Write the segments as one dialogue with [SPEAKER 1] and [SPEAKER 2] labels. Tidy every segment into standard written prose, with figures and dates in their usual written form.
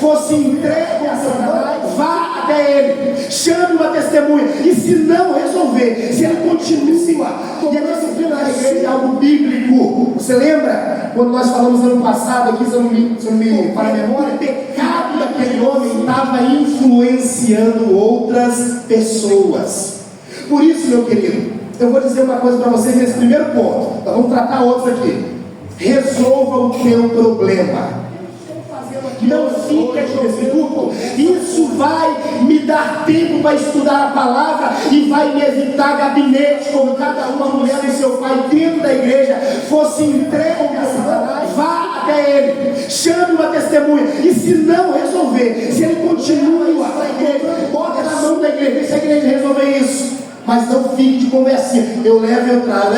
[SPEAKER 1] fosse entregue a Satanás, vá até ele, chame uma testemunha, e se não resolver, se ele continua, e a disciplina da igreja é algo bíblico. Você lembra quando nós falamos no ano passado aqui, se eu não me falha a memória, o pecado daquele homem estava influenciando outras pessoas. Por isso, meu querido, eu vou dizer uma coisa para vocês nesse primeiro ponto. Nós vamos tratar outros aqui. Resolva o teu problema. Não fique nesse grupo. Isso vai me dar tempo para estudar a palavra e vai me evitar gabinete, como cada uma mulher e seu pai dentro da igreja fosse entregue a Satanás. Vá até ele, chame uma testemunha, e se não resolver, se ele continua na igreja, bota na mão da igreja, deixa a igreja resolver isso. Mas não fique de conversinha, eu levo e eu trago.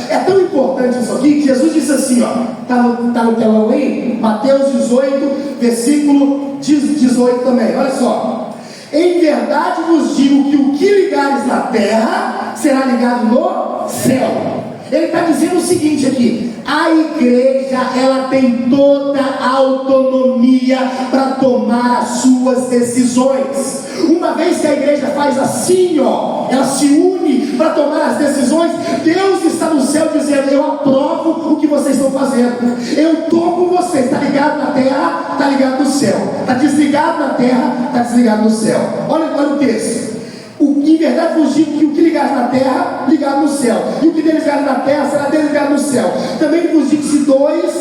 [SPEAKER 1] É tão importante isso aqui que Jesus disse assim, ó, tá no telão aí, Mateus 18, versículo 18 também, olha só: em verdade vos digo que o que ligares na terra será ligado no céu. Ele está dizendo o seguinte aqui: a igreja, ela tem toda a autonomia para tomar as suas decisões. Uma vez que a igreja faz assim, ó, ela se une para tomar as decisões, Deus está no céu dizendo: eu aprovo o que vocês estão fazendo, eu estou com vocês. Está ligado na terra, está ligado no céu. Está desligado na terra, está desligado no céu. Olha o texto: em verdade vos digo que o que ligar na terra, ligado no céu, e o que desligar na terra, será desligado no céu. Também vos digo: se dois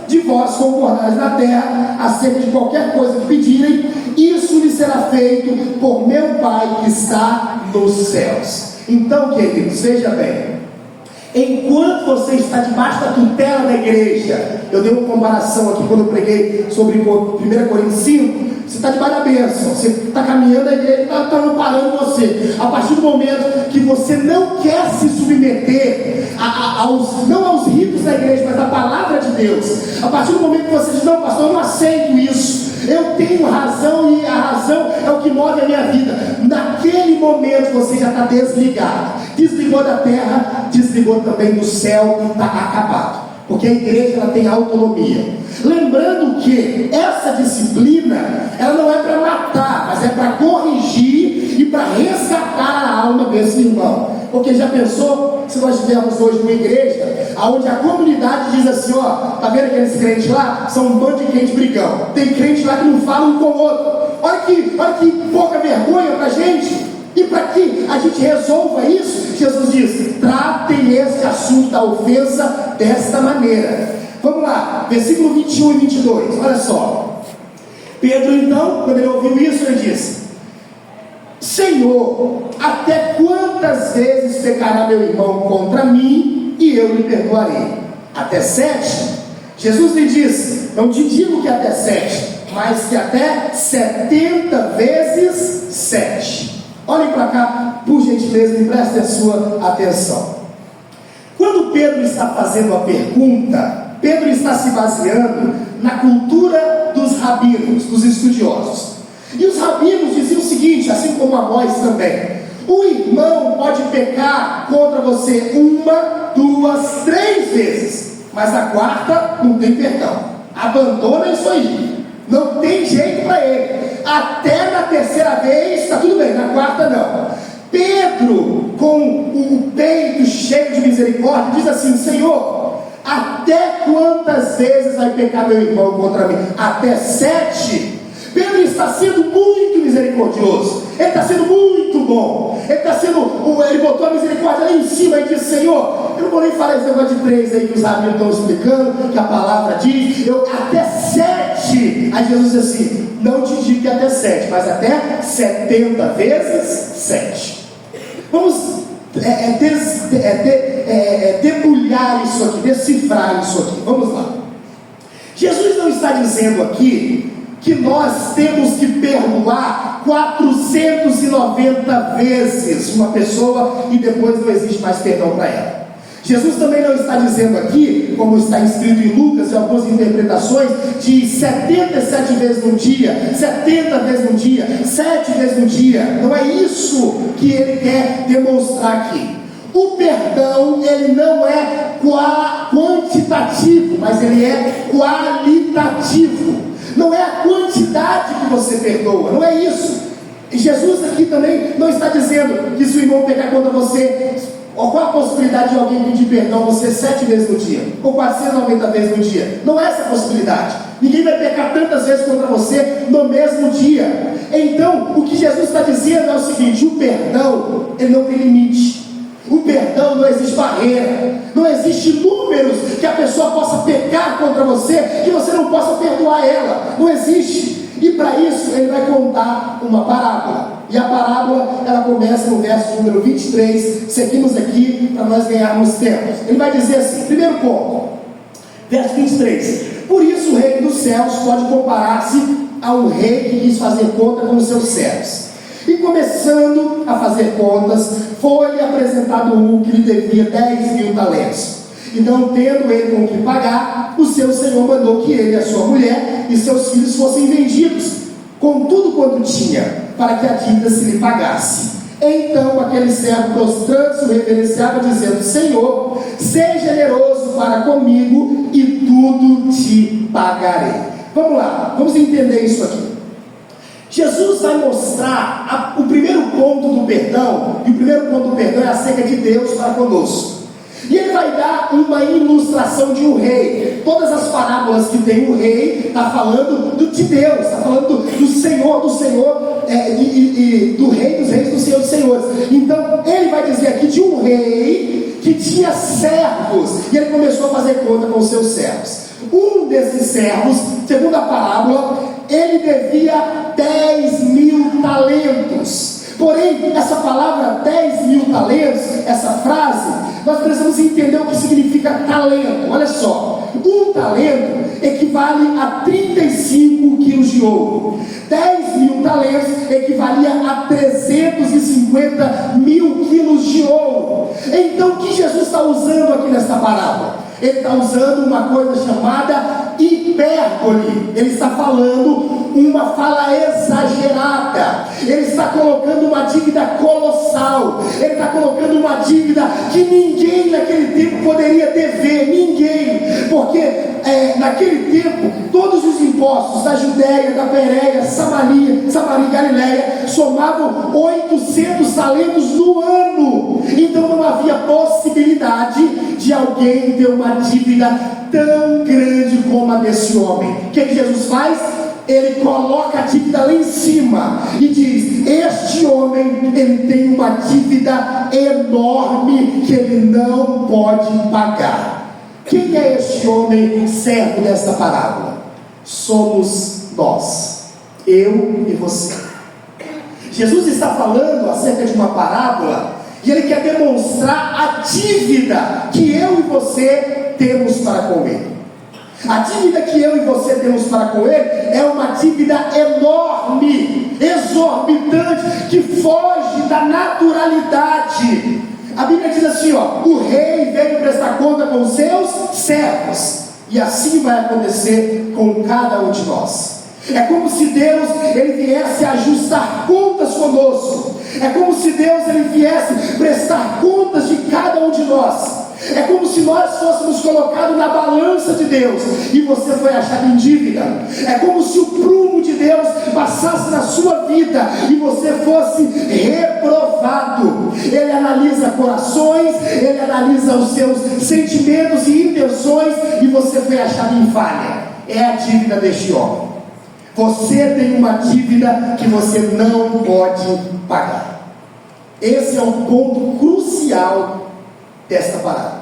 [SPEAKER 1] de vós concordarem na terra acerca de qualquer coisa que pedirem, isso lhe será feito por meu Pai que está nos céus. Então, queridos, veja bem, enquanto você está debaixo da tutela da igreja, eu dei uma comparação aqui quando eu preguei sobre 1 Coríntios 5. Você está debaixo da bênção, você está caminhando, a igreja está amparando você. A partir do momento que você não quer se submeter não aos ritos da igreja, mas à palavra de Deus, a partir do momento que você diz: não, pastor, eu não aceito isso, eu tenho razão e a razão é o que move a minha vida, naquele momento você já está desligado. Desligou da terra, desligou também do céu, está acabado. Porque a igreja, ela tem autonomia. Lembrando que essa disciplina, ela não é para matar, mas é para corrigir e para resgatar a alma desse irmão. Porque já pensou se nós tivermos hoje uma igreja onde a comunidade diz assim: ó, tá vendo aqueles crentes lá? São um bando de crente brigão. Tem crente lá que não fala um com o outro. Olha que pouca vergonha pra gente. E para que a gente resolva isso, Jesus diz: tratem esse assunto da ofensa desta maneira. Vamos lá, versículo 21 e 22, olha só. Pedro então, quando ele ouviu isso, ele disse: Senhor, até quantas vezes pecará meu irmão contra mim e eu lhe perdoarei? Até 7? Jesus lhe disse: não te digo que até 7, mas que até 70 vezes 7. Olhem para cá, por gentileza, e prestem a sua atenção. Quando Pedro está fazendo a pergunta, Pedro está se baseando na cultura dos rabinos, dos estudiosos. E os rabinos diziam o seguinte, assim como Amós também: o irmão pode pecar contra você 1, 2, 3 vezes, mas na quarta não tem perdão. Abandona isso aí, não tem jeito para ele. Até na terceira vez está tudo bem, na quarta não. Pedro, com o peito cheio de misericórdia, diz assim: Senhor, até quantas vezes vai pecar meu irmão contra mim? Até 7? Pedro está sendo muito misericordioso, ele está sendo muito bom, ele botou a misericórdia lá em cima e disse: Senhor, eu não vou nem falar esse negócio de 3 aí que os rabinos estão explicando, que a palavra diz, até 7. Aí Jesus disse assim: não te digo que até 7, mas até 70 vezes 7. Vamos debulhar isso aqui, decifrar isso aqui. Vamos lá. Jesus não está dizendo aqui que nós temos que perdoar 490 vezes uma pessoa e depois não existe mais perdão para ela. Jesus também não está dizendo aqui, como está escrito em Lucas, em algumas interpretações, de 77 vezes no dia, 70 vezes no dia, 7 vezes no dia. Não é isso que ele quer demonstrar aqui. O perdão, ele não é quantitativo, mas ele é qualitativo. não é a quantidade que você perdoa, não é isso. E Jesus aqui também não está dizendo que se o irmão pecar contra você, ou qual a possibilidade de alguém pedir perdão você 7 vezes no dia, ou 490 vezes no dia. Não é essa a possibilidade. Ninguém vai pecar tantas vezes contra você no mesmo dia. Então, o que Jesus está dizendo é o seguinte: o perdão, ele não tem limite. O perdão, não existe barreira, não existe números que a pessoa possa pecar contra você, que você não possa perdoar ela. Não existe. E para isso ele vai contar uma parábola. E a parábola, ela começa no verso número 23. Seguimos aqui para nós ganharmos tempo. Ele vai dizer assim, primeiro ponto, verso 23: por isso o reino dos céus pode comparar-se a um rei que quis fazer conta com os seus servos. E começando a fazer contas, foi-lhe apresentado um que lhe devia 10.000 talentos. Então, tendo ele com o que pagar, o seu senhor mandou que ele, a sua mulher e seus filhos fossem vendidos, com tudo quanto tinha, para que a dívida se lhe pagasse. Então aquele servo, prostrando-se, o reverenciava, dizendo: Senhor, seja generoso para comigo e tudo te pagarei. Vamos lá, vamos entender isso aqui. Jesus vai mostrar o primeiro ponto do perdão, e o primeiro ponto do perdão é acerca de Deus para conosco. E ele vai dar uma ilustração de um rei. Todas as parábolas que tem um rei, está falando de Deus, está falando do Senhor, do Rei dos Reis, do Senhor dos Senhores. Então ele vai dizer aqui de um rei que tinha servos, e ele começou a fazer conta com os seus servos. Um desses servos, segundo a parábola, ele devia 10.000 talentos. Porém, essa palavra 10.000 talentos, essa frase, nós precisamos entender o que significa talento. Olha só, um talento equivale a 35 quilos de ouro. 10.000 talentos equivalia a 350 mil quilos de ouro. Então, o que Jesus está usando aqui nessa parábola? Ele está usando uma coisa chamada hipérbole. Ele está falando uma fala exagerada. Ele está colocando uma dívida colossal. Ele está colocando uma dívida que ninguém naquele tempo poderia dever. Ninguém. Porque naquele tempo todos os impostos da Judéia, da Pérea, Samaria e Galileia somavam 800 talentos no ano. Então não havia possibilidade de alguém ter uma dívida tão grande como a desse homem. O que Jesus faz? Ele coloca a dívida lá em cima e diz: este homem, ele tem uma dívida enorme que ele não pode pagar. Quem é este homem servo dessa parábola? Somos nós, eu e você. Jesus está falando acerca de uma parábola e ele quer demonstrar a dívida que eu e você temos para com ele. A dívida que eu e você temos para com ele é uma dívida enorme, exorbitante, que foge da naturalidade. A Bíblia diz assim, o rei veio prestar conta com os seus servos, e assim vai acontecer com cada um de nós. É como se Deus, ele viesse ajustar contas conosco. É como se Deus, ele viesse prestar contas de cada um de nós. É como se nós fôssemos colocados na balança de Deus e você foi achado em dívida. É como se o prumo de Deus passasse na sua vida e você fosse reprovado. Ele analisa corações, ele analisa os seus sentimentos e intenções, e você foi achado em falha. É a dívida deste homem. Você tem uma dívida que você não pode pagar. Esse é um ponto crucial desta parábola.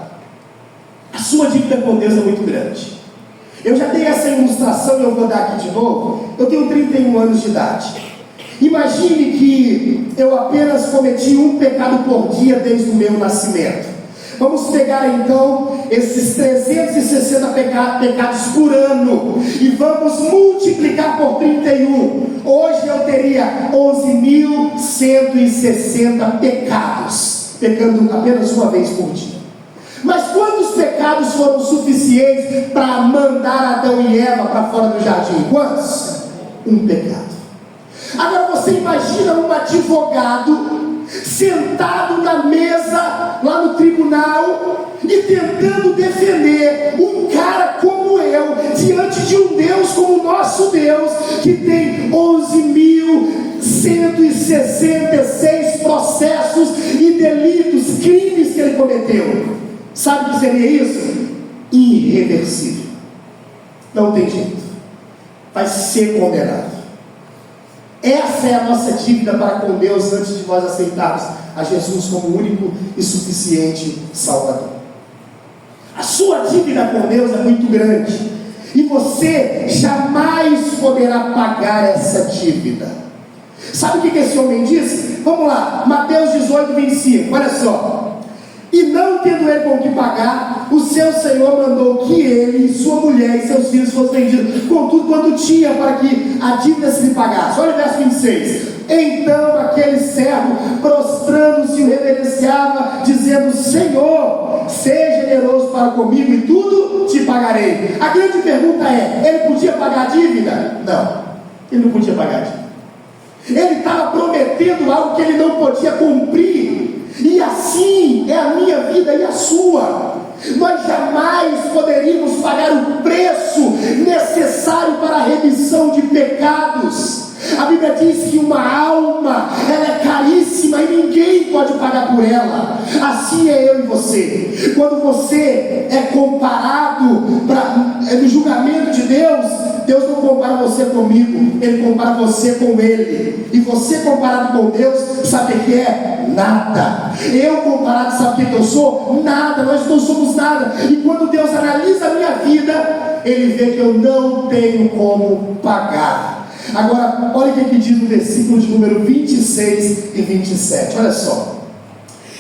[SPEAKER 1] A sua dívida com Deus é muito grande. Eu já dei essa ilustração e eu vou dar aqui de novo. Eu tenho 31 anos de idade. Imagine que eu apenas cometi um pecado por dia desde o meu nascimento. Vamos pegar então esses 360 pecados por ano e vamos multiplicar por 31. Hoje eu teria 11.160 pecados, pecando apenas uma vez por dia. Mas quantos pecados foram suficientes para mandar Adão e Eva para fora do jardim? Quantos? Um pecado. Agora você imagina um advogado sentado na mesa lá no tribunal e tentando defender um cara como eu, eu, diante de um Deus como o nosso Deus, que tem 11.166 processos e delitos, crimes que ele cometeu? Sabe o que seria isso? Irreversível. Não tem jeito, vai ser condenado. Essa é a nossa dívida para com Deus antes de nós aceitarmos a Jesus como único e suficiente Salvador. A sua dívida com Deus é muito grande e você jamais poderá pagar essa dívida. Sabe o que esse homem disse? Vamos lá, Mateus 18:25, olha só. E não tendo ele com o que pagar, o seu senhor mandou que ele, sua mulher e seus filhos fossem vendidos com tudo quanto tinha, para que a dívida se lhe pagasse. Olha o verso 26. Então aquele servo, prostrando-se, o reverenciava, dizendo: Senhor, seja generoso para comigo e tudo te pagarei. A grande pergunta é: ele podia pagar a dívida? Não, ele não podia pagar a dívida. Ele estava prometendo algo que ele não podia cumprir. E assim é a minha vida e a sua. Nós jamais poderíamos pagar o preço necessário para a remissão de pecados. A Bíblia diz que uma alma, ela é caríssima e ninguém pode pagar por ela. Assim é eu e você. Quando você é comparado no julgamento de Deus, Deus não compara você comigo, Ele compara você com Ele. E você comparado com Deus, sabe o que é? Nada. Eu comparado, sabe o que eu sou? Nada. Nós não somos nada. E quando Deus analisa a minha vida, Ele vê que eu não tenho como pagar. Agora, olha o que diz no versículo de número 26 e 27. Olha só.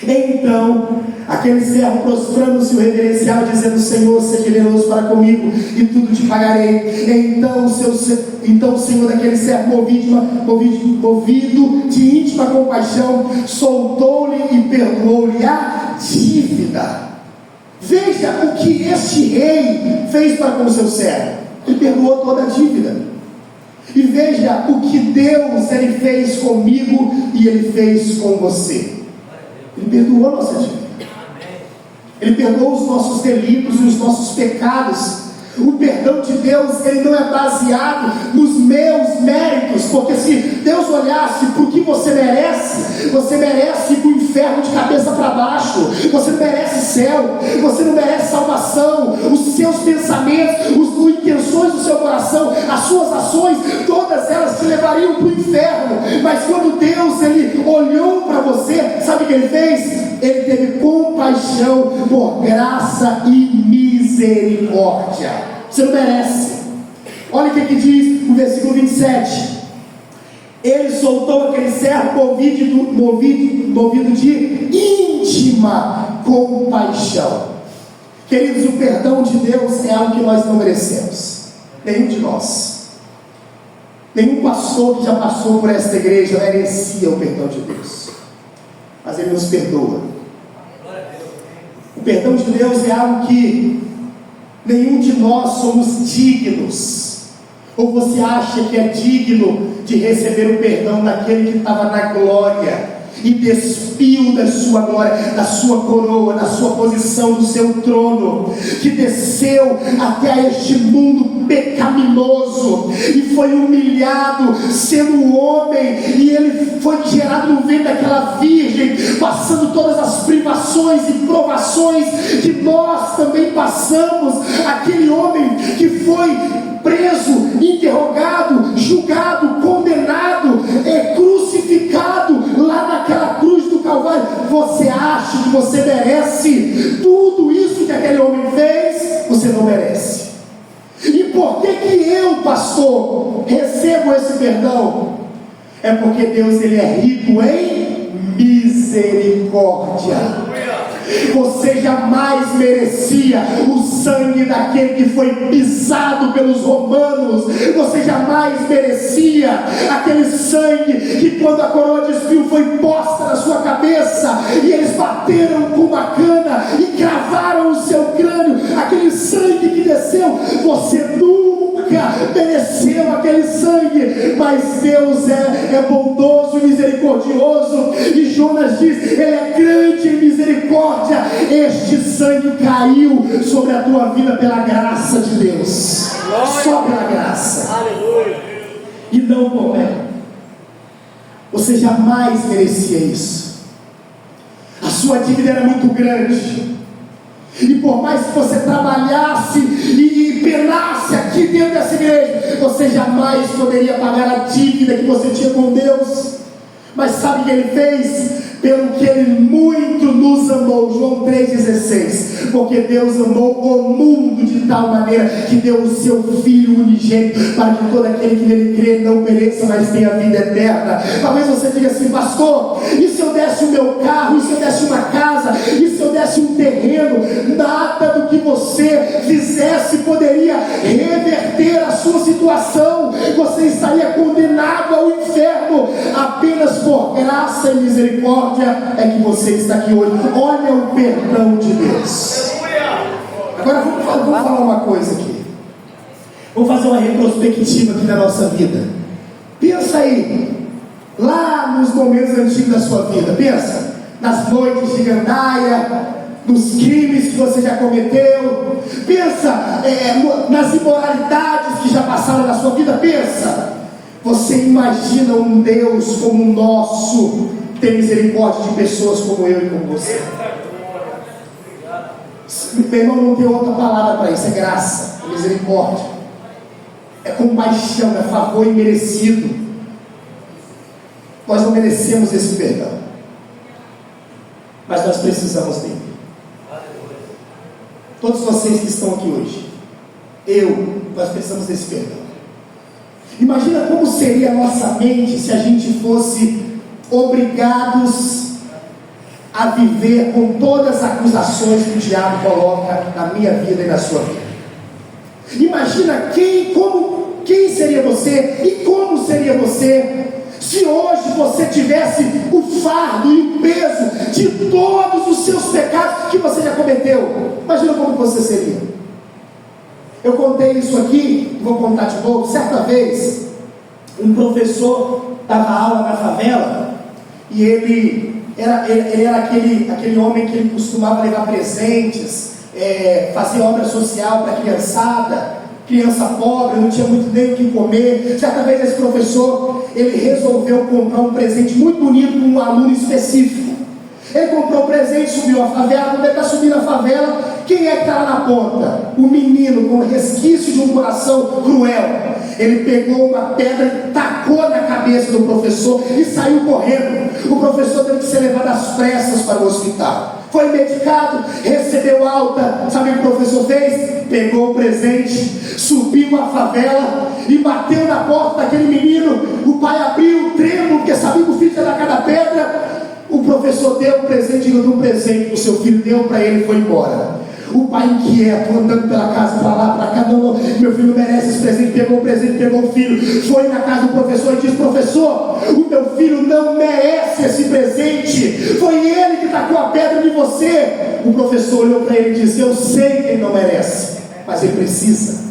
[SPEAKER 1] Então aquele servo, prostrando-se, o reverenciava, dizendo: Senhor, seja generoso para comigo e tudo te pagarei. Então o Senhor daquele servo, movido de íntima compaixão, soltou-lhe e perdoou-lhe a dívida. Veja o que este rei fez para com o seu servo. Ele perdoou toda a dívida. E veja o que Deus ele fez comigo e Ele fez com você. Ele perdoou a nossa dívida. Ele perdoou os nossos delitos e os nossos pecados. O perdão de Deus, ele não é baseado nos meus méritos, porque se Deus olhasse para o que você merece ir para o inferno de cabeça para baixo. Você não merece céu, você não merece salvação. Os seus pensamentos, as intenções do seu coração, as suas ações, todas elas te levariam para o inferno. Mas quando Deus ele olhou para você, sabe o que Ele fez? Ele teve compaixão por graça e misericórdia. Você não merece. Olha o que diz no versículo 27. Ele soltou aquele servo movido de íntima compaixão. Queridos, o perdão de Deus é algo que nós não merecemos. Nenhum de nós. Nenhum pastor que já passou por esta igreja merecia o perdão de Deus. Mas Ele nos perdoa. O perdão de Deus é algo que nenhum de nós somos dignos. Ou você acha que é digno de receber o perdão daquele que estava na glória e despiu da sua glória, da sua coroa, da sua posição, do seu trono, que desceu até este mundo pecaminoso e foi humilhado sendo homem, e ele foi gerado no ventre daquela virgem, passando todas as privações e provações que nós também passamos. Aquele homem que foi preso, interrogado, julgado, condenado, crucificado lá naquela cruz do Calvário. Você acha que você merece tudo isso que aquele homem fez? Você não merece. E por que eu, pastor, recebo esse perdão? É porque Deus ele é rico em misericórdia. Você jamais merecia o sangue daquele que foi pisado pelos romanos. Você jamais merecia aquele sangue que, quando a coroa de espinho foi posta na sua cabeça e eles bateram com uma cana e cravaram o seu crânio, aquele sangue que desceu, você nunca mereceu aquele sangue, mas Deus é bondoso e misericordioso, e Jonas diz: Ele é grande em misericórdia. Este sangue caiu sobre a tua vida pela graça de Deus, só pela graça, e não por ela. Você jamais merecia isso. A sua dívida era muito grande, e por mais que você trabalhasse e penasse aqui dentro dessa igreja, você jamais poderia pagar a dívida que você tinha com Deus. Mas sabe o que Ele fez? Pelo que Ele muito nos amou, João 3,16, porque Deus amou o mundo de tal maneira que deu o seu Filho unigênito, para que todo aquele que nele crê não pereça, mas tenha vida eterna. Talvez você diga assim: pastor, e se eu desse o meu carro, e se eu desse uma casa, e se eu desse um terreno? Nada do que você fizesse poderia reverter a sua situação. Você estaria condenado ao inferno. Apenas por graça e misericórdia é que você está aqui hoje. Olha o perdão de Deus. Agora vamos falar uma coisa aqui. Vamos fazer uma retrospectiva aqui da nossa vida. Pensa aí, lá nos momentos antigos da sua vida. Pensa nas noites de gandaia, nos crimes que você já cometeu. Pensa nas imoralidades que já passaram na sua vida. Pensa. Você imagina um Deus como o nosso, que tem misericórdia de pessoas como eu e como você? Meu irmão, não tem outra palavra para isso. É graça, é misericórdia, é compaixão, é favor imerecido. Nós não merecemos esse perdão, mas nós precisamos dele. Todos vocês que estão aqui hoje, nós precisamos desse perdão. Imagina como seria a nossa mente se a gente fosse obrigados a viver com todas as acusações que o diabo coloca na minha vida e na sua vida. Imagina quem seria você e como seria você se hoje você tivesse o fardo e o peso de todos os seus pecados que você já cometeu. Imagina como você seria. Eu contei isso aqui, vou contar de novo. Certa vez, um professor dava aula na favela, e ele era aquele homem que ele costumava levar presentes, fazer obra social para a criança pobre, não tinha muito nem o que comer. Certa vez esse professor, ele resolveu comprar um presente muito bonito para um aluno específico. Ele comprou o presente, subiu a favela. Quando ele está subindo a favela, quem é que está lá na ponta? O menino com resquício de um coração cruel. Ele pegou uma pedra e tacou na cabeça do professor e saiu correndo. O professor teve que ser levado às pressas para o hospital. Foi medicado, recebeu alta. Sabe o que o professor fez? Pegou o presente, subiu a favela e bateu na porta daquele menino. O pai abriu, trêmulo, porque sabia que o filho tinha tacado a pedra. O professor deu um presente, ele deu um presente para o seu filho, deu para ele e foi embora. O pai inquieto, andando pela casa, para lá, para cá, não, meu filho merece esse presente, pegou o presente, pegou o filho, foi na casa do professor e disse: professor, o meu filho não merece esse presente, foi ele que tacou a pedra em você. O professor olhou para ele e disse: eu sei que ele não merece, mas ele precisa.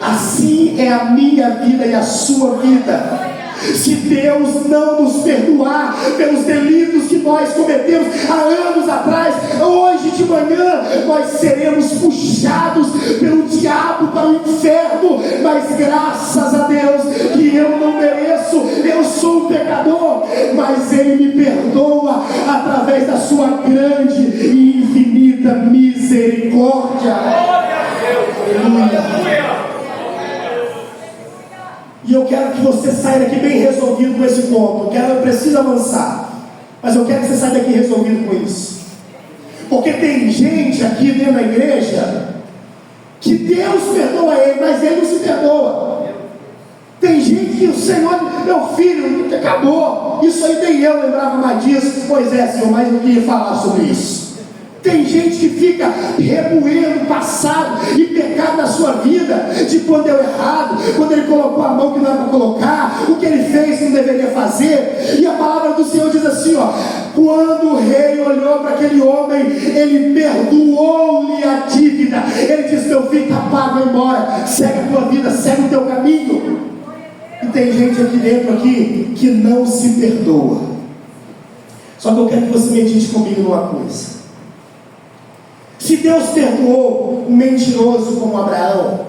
[SPEAKER 1] Assim é a minha vida e a sua vida. Se Deus não nos perdoar pelos delitos que nós cometemos há anos atrás, hoje de manhã nós seremos puxados pelo diabo para o inferno. Mas graças a Deus que eu não mereço, eu sou um pecador, mas Ele me perdoa através da sua grande e infinita misericórdia. Aleluia. E eu quero que você saia daqui bem resolvido com esse ponto. Eu preciso avançar, mas eu quero que você saia daqui resolvido com isso. Porque tem gente aqui dentro da igreja que Deus perdoa ele, mas ele não se perdoa. Tem gente que o Senhor, meu filho, acabou. Isso aí nem eu lembrava mais disso. Pois é, Senhor, mas eu queria falar sobre isso. Tem gente que fica remoendo o passado e pecado na sua vida, de quando deu errado, quando ele colocou a mão que não era para colocar, o que ele fez que não deveria fazer. E a palavra do Senhor diz assim, quando o rei olhou para aquele homem, ele perdoou-lhe a dívida. Ele disse: meu filho, está apaga, vai embora, segue a tua vida, segue o teu caminho. E tem gente aqui dentro que não se perdoa. Só que eu quero que você medite comigo numa coisa. Se Deus perdoou um mentiroso como Abraão,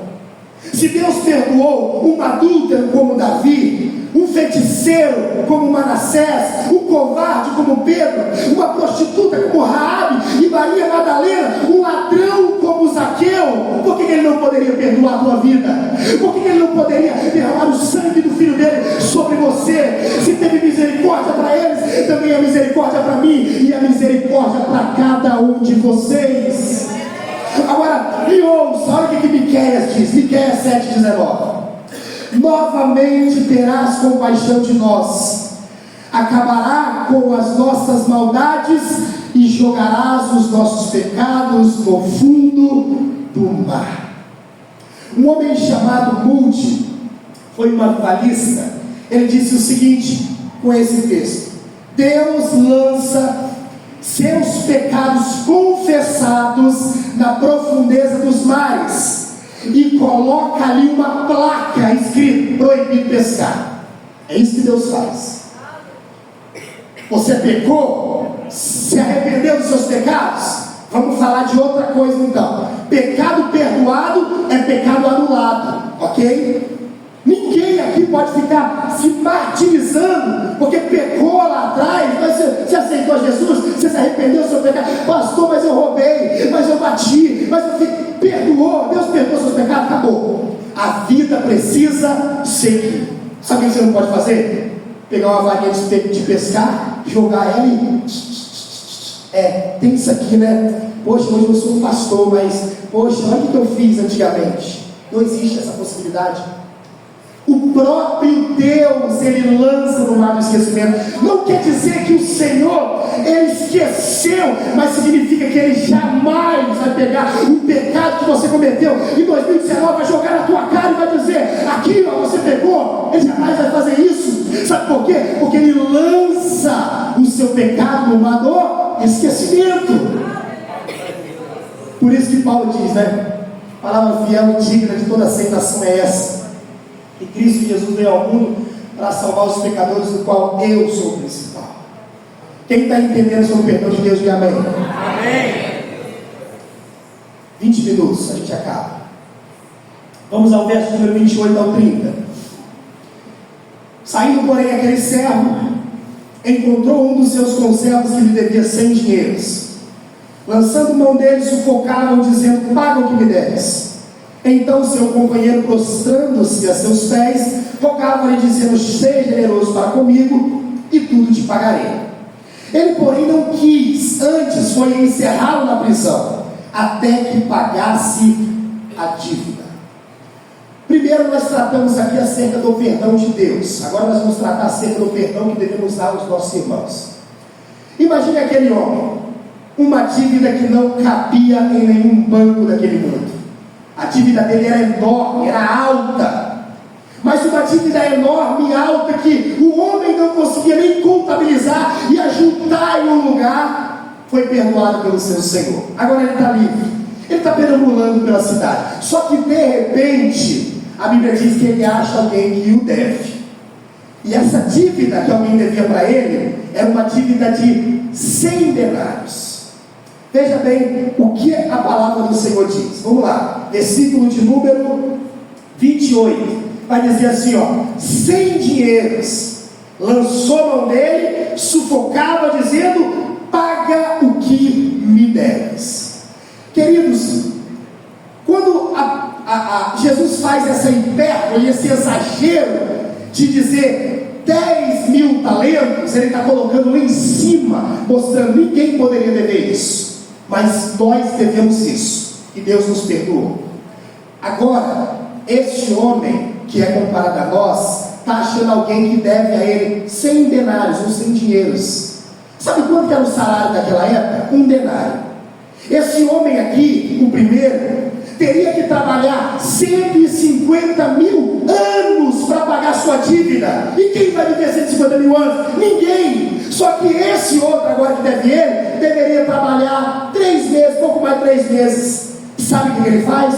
[SPEAKER 1] se Deus perdoou um adúltero como Davi, um feiticeiro como Manassés, um covarde como Pedro, uma prostituta como Raabe e Maria Madalena, um ladrão como Zaqueu, por que ele não poderia perdoar a tua vida? Por que ele não poderia derramar o sangue do Filho dele sobre você? Se teve misericórdia para eles, também a misericórdia para mim e a misericórdia para cada um de vocês. Agora, me ouça, olha o que Miqueias diz, Miqueias 7,19. Novamente terás compaixão de nós, acabará com as nossas maldades e jogarás os nossos pecados no fundo do mar. Um homem chamado Moody foi um avivalista. Ele disse o seguinte com esse texto: Deus lança seus pecados confessados na profundeza dos mares e coloca ali uma placa escrito: proibido pescar. É isso que Deus faz. Você pecou? Se arrependeu dos seus pecados? Vamos falar de outra coisa então. Pecado perdoado é pecado anulado, ok? Ninguém aqui pode ficar se martirizando porque pecou lá atrás. Mas você aceitou Jesus, você se arrependeu do seu pecado. Pastor, mas eu roubei, mas eu bati, mas eu perdoou. Deus perdoou seus pecados, acabou. A vida precisa seguir. Sabe o que você não pode fazer? Pegar uma varinha de pescar, jogar ela e... tem isso aqui, né? Poxa, hoje eu sou um pastor, mas poxa, olha o que eu fiz antigamente. Não existe essa possibilidade. O próprio Deus, Ele lança no mar do esquecimento. Não quer dizer que o Senhor, Ele esqueceu, mas significa que Ele jamais vai pegar o pecado que você cometeu em 2019, vai jogar na tua cara e vai dizer: aqui ó, você pecou. Ele jamais vai fazer isso. Sabe por quê? Porque Ele lança o seu pecado no mar do esquecimento. Por isso que Paulo diz, né? A palavra fiel e digna de toda aceitação é essa: que Cristo Jesus veio ao mundo para salvar os pecadores, do qual eu sou o principal. Quem está entendendo sobre o perdão de Deus, diga amém. Amém. 20 minutos, a gente acaba. Vamos ao verso número 28 ao 30. Saindo, porém, aquele servo encontrou um dos seus conservos que lhe devia 100 dinheiros. Lançando mão dele, sufocavam, dizendo: paga o que me deves. Então seu companheiro, prostrando-se a seus pés, rogava-lhe, dizendo: seja generoso para comigo, e tudo te pagarei. Ele, porém, não quis, antes foi encerrá-lo na prisão, até que pagasse a dívida. Primeiro nós tratamos aqui acerca do perdão de Deus. Agora nós vamos tratar acerca do perdão que devemos dar aos nossos irmãos. Imagine aquele homem, uma dívida que não cabia em nenhum banco daquele mundo. A dívida dele era enorme, era alta, mas uma dívida enorme e alta que o homem não conseguia nem contabilizar e ajuntar em um lugar. Foi perdoado pelo seu Senhor. Agora ele está livre, ele está perambulando pela cidade. Só que de repente a Bíblia diz que ele acha alguém que o deve, e essa dívida que alguém devia para ele era uma dívida de 100 denários. Veja bem o que a palavra do Senhor diz. Vamos lá, versículo de número 28. Vai dizer assim, ó: 100 dinheiros. Lançou a mão dele, sufocava, dizendo: paga o que me deves. Queridos, quando Jesus faz essa hipérbole, esse exagero de dizer 10 mil talentos, ele está colocando lá em cima, mostrando: ninguém poderia dever isso, mas nós devemos isso, e Deus nos perdoou. Agora, este homem que é comparado a nós, está achando alguém que deve a ele 100 denários, ou 100 dinheiros. Sabe quanto era o salário daquela época? 1 denário. Esse homem aqui, o primeiro, teria que trabalhar 150 mil anos para pagar sua dívida. E quem vai viver 150 mil anos? Ninguém. Só que esse outro agora que deve ele, deveria trabalhar 3 meses, pouco mais de 3 meses. Sabe o que ele faz?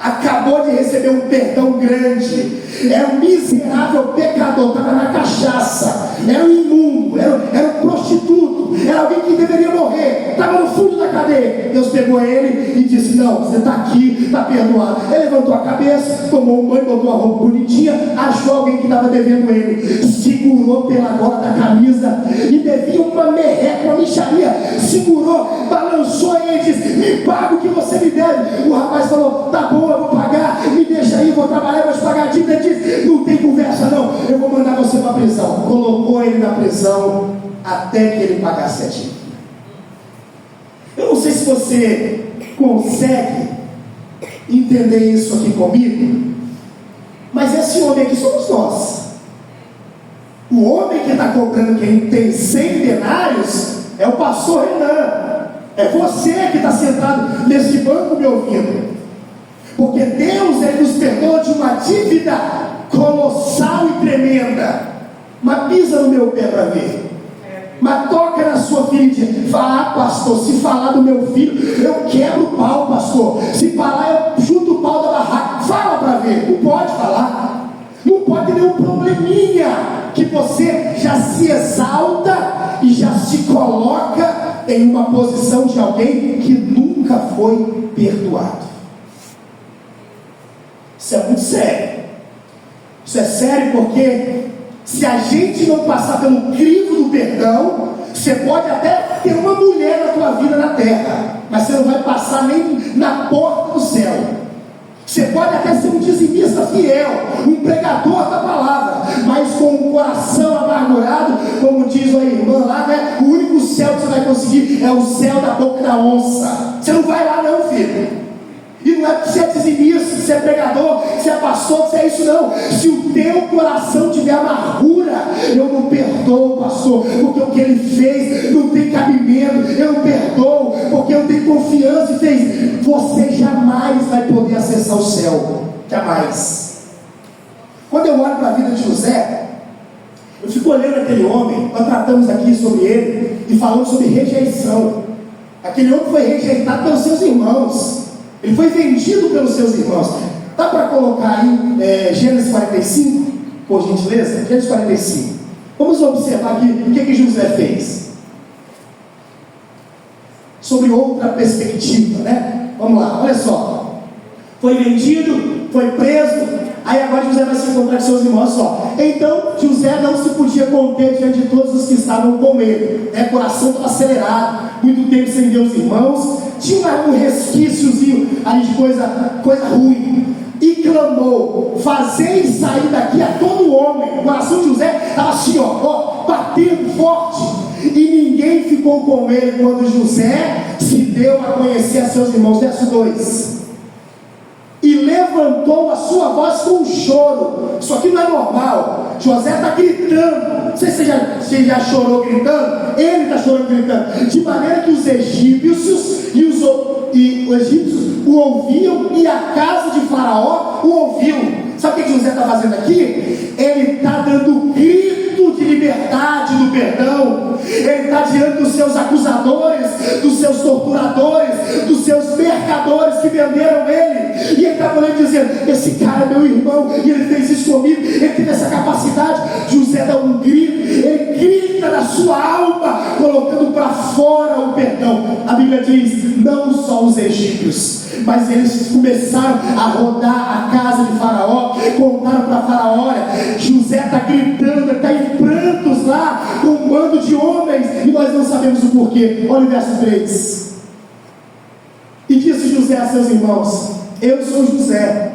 [SPEAKER 1] acabou de receber um perdão grande, era um miserável pecador, estava na cachaça, era um imundo, era um prostituto, era alguém que deveria morrer, estava no fundo da cadeia. Deus pegou ele e disse: não, você está aqui, está perdoado. Ele levantou a cabeça, tomou um banho, botou uma roupa bonitinha, achou alguém que estava devendo ele, segurou pela gola da camisa e devia uma merreca, uma mixaria, segurou, balançou ele e disse: me paga o que você me deve. O rapaz falou: tá bom, eu vou pagar, me deixa aí, vou trabalhar, vou te pagar a dívida. Ele disse: não tem conversa não, eu vou mandar você para a prisão. Colocou ele na prisão até que ele pagasse a dívida. Eu não sei se você consegue entender isso aqui comigo, mas esse homem aqui somos nós. O homem que está cobrando, quem tem 100 denários, é o pastor Renan. É você que está sentado nesse banco me ouvindo. Porque Deus, Ele nos perdoa de uma dívida colossal e tremenda. Mas pisa no meu pé para ver. Mas toca na sua filha. Fala: ah, pastor, se falar do meu filho, eu quebro o pau, pastor. Se falar, eu chuto o pau da barraca. Fala para ver. Não pode falar. Não pode ter nenhum probleminha que você já se exalta e já se coloca em uma posição de alguém que nunca foi perdoado. Isso é muito sério. Isso é sério porque se a gente não passar pelo crivo do perdão, você pode até ter uma mulher na tua vida na terra, mas você não vai passar nem na porta do céu. Você pode até ser um dizimista fiel, um pregador da palavra, mas com o coração amargurado, como diz a irmã lá, né? O único céu que você vai conseguir é o céu da boca da onça. Você não vai lá não, filho. E não é que você é dizimista, que você é pregador, que você é pastor, que você é isso não. Se o teu coração tiver amargura, eu não perdoo, pastor, porque o que ele fez não tem cabimento. Eu não perdoo, porque eu tenho confiança e fez. Você jamais vai poder acessar o céu. Jamais. Quando eu olho para a vida de José, eu fico olhando aquele homem. Nós tratamos aqui sobre ele e falamos sobre rejeição. Aquele homem foi rejeitado pelos seus irmãos. Ele foi vendido pelos seus irmãos. Dá para colocar aí Gênesis 45, por gentileza? Gênesis 45. Vamos observar aqui o que José fez. Sobre outra perspectiva, né? Vamos lá, olha só. Foi vendido, foi preso. Aí agora José vai se encontrar com seus irmãos só. Então José não se podia conter diante de todos os que estavam com ele. Coração estava acelerado, muito tempo sem ver os irmãos. Tinha um resquíciozinho ali de coisa ruim. E clamou: fazei sair daqui a todo homem. O coração de José estava assim, batendo forte. E ninguém ficou com ele quando José se deu a conhecer a seus irmãos. Verso 2. E levantou a sua voz com um choro. Isso aqui não é normal. José está gritando. Não sei se você já chorou gritando. Ele está chorando gritando. De maneira que os egípcios e os egípcios o ouviam, e a casa de Faraó o ouviu. Sabe o que José está fazendo aqui? Ele está dando grito de liberdade, do perdão. Ele está diante dos seus acusadores, dos seus torturadores, dos seus mercadores que venderam ele. E ele está falando, dizendo: esse cara é meu irmão, e ele fez isso comigo, ele teve essa capacidade. José dá um grito, ele grita na sua alma, colocando para fora o perdão. A Bíblia diz: não só os egípcios, mas eles começaram a rodar a casa de Faraó, contaram para Faraó: olha, José está gritando, ele está em prantos lá, com um bando de homens, e nós não sabemos o porquê. Olha o verso 3. E disse José a seus irmãos: eu sou José.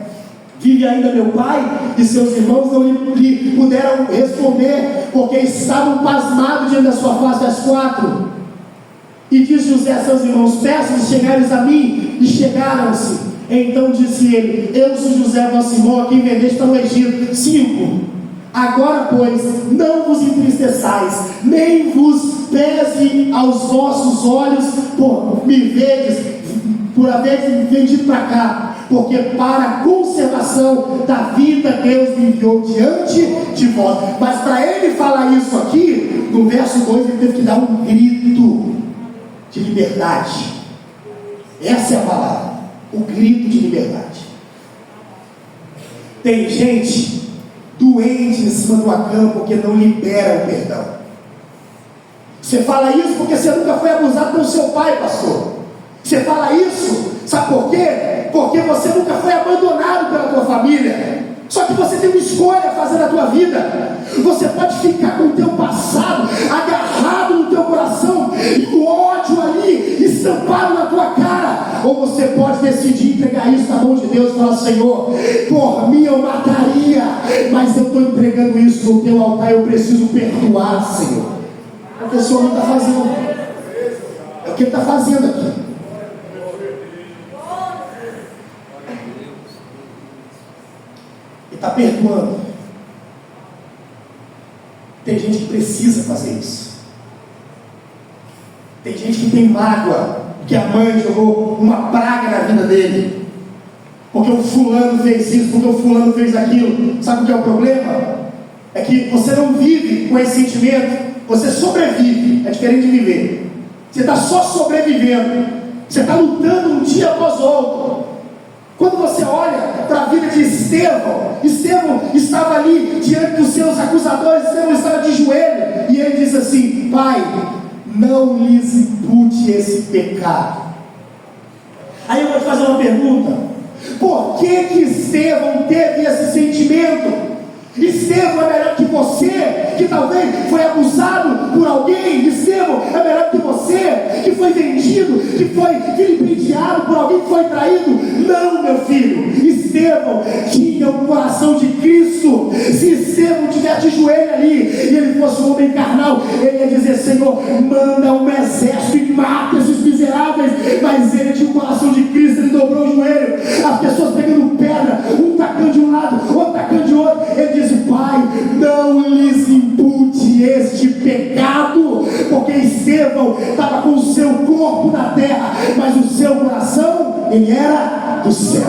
[SPEAKER 1] Vive ainda meu pai? E seus irmãos não lhe puderam responder, porque estavam pasmados diante da sua face. Verso 4. E disse José a seus irmãos: peço-lhes chegares a mim. E chegaram-se. Então disse ele: eu sou José, vosso irmão, a quem vendeste para o Egito. 5. Agora, pois, não vos entristeçais, nem vos pese aos vossos olhos por me vedes, por haver me vendido para cá, porque para a conservação da vida Deus me enviou diante de vós. Mas para ele falar isso aqui, no verso 2, ele teve que dar um grito de liberdade. Essa é a palavra, o grito de liberdade. Tem gente doente em cima de uma cama porque não libera o perdão. Você fala isso porque você nunca foi abusado pelo seu pai, pastor. Você fala isso, sabe por quê? Porque você nunca foi abandonado pela tua família. Só que você tem uma escolha a fazer na tua vida. Você pode ficar com o teu passado agarrado no teu coração e o ódio ali estampado na tua cara, ou você pode decidir entregar isso na mão de Deus e falar: Senhor, por mim eu mataria, mas eu estou entregando isso no teu altar. Eu preciso perdoar, Senhor. É o que o Senhor não está fazendo. É o que Ele está fazendo aqui. Está perdoando. Tem gente que precisa fazer isso. Tem gente que tem mágoa porque a mãe jogou uma praga na vida dele, porque o fulano fez isso, porque o fulano fez aquilo. Sabe o que é o problema? É que você não vive com esse sentimento. Você sobrevive. É diferente de viver. Você está só sobrevivendo. Você está lutando um dia após o outro. Quando você olha para a vida de Estevão estava ali diante dos seus acusadores. Estevão estava de joelho e ele diz assim: Pai, não lhes impute esse pecado. Aí eu vou te fazer uma pergunta: por que Estevão teve esse sentimento? Estevão é melhor que você, que talvez foi abusado por alguém. Estevão é melhor que você, que foi vendido, que foi vilipendiado por alguém, que foi traído. Não, meu filho. Estevão tinha o coração de Cristo. Se Estevão estiver de joelho ali e ele fosse um homem carnal, ele ia dizer: Senhor, manda um exército e mata esses miseráveis. Mas ele tinha o coração de Cristo. Ele dobrou o joelho, as pessoas pegando pedra, um tacando de um lado, outro tacando de outro. Ele diz: Pai, não lhes impute este pecado. Porque Estevão estava com o seu corpo na terra, mas o seu coração, ele era do céu.